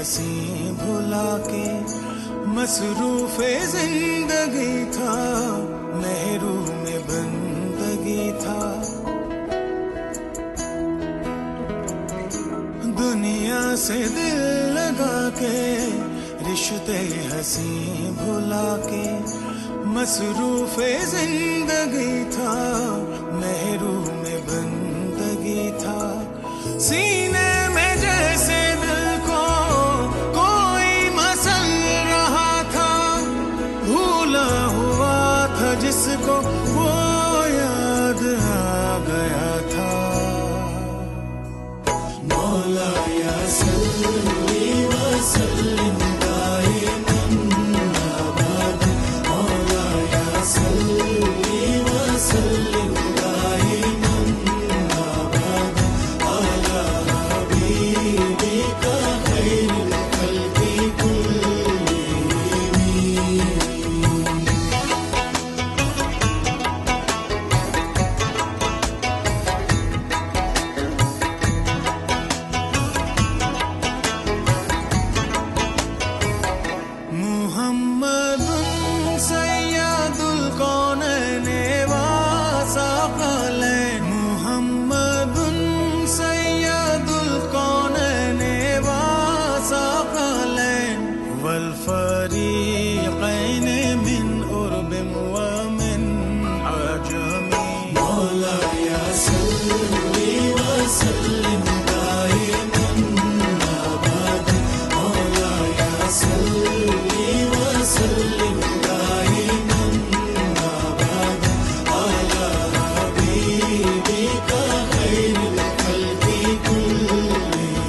हंसी भुला के मसरूफे जिंदगी था, नेहरू में बंदगी था। दुनिया से दिल लगा के रिश्ते हंसी भुला के मसरूफे जिंदगी था, नेहरू में बंदगी था। सीने में जैसे दिल को कोई मसल रहा था, भूला हुआ था जिसको वो याद आ गया था। मौला या सल्ली व सल्लिम दाइमन अबद, मौला या सल्ली व सल्लिम दाइमन अबद अला हबीबिका खैरुल खल्क़ि कुल्लिहिम। मुहम्मदुन सय्यदुल कौनैन व सक़लैन, मुहम्मदुन सय्यदुल कौनैन व सक़लैन, वल फ़रीक़ैन मिन उर्बिन व मिन अजमी। मौला या सल्ली व सल्लिम दाइमन अबद, मौला या सल्ली व सल्लिम दाइमन अबद अला हबीबिका खैरुल खल्क़ि कुल्लिहिम।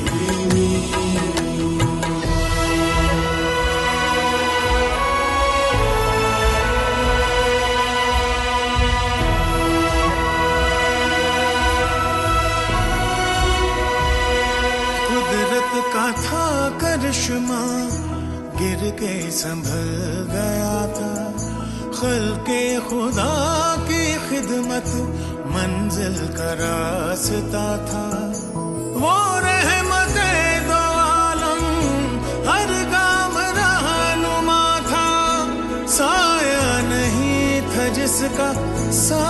कुदरत का था करिश्मा, गिर के संभल गया था। खल्क़े खुदा की खिदमत मंजिल का रास्ता था। वो रहमते दो आलम हर गाम रहनुमा था, साया नहीं था जिसका सा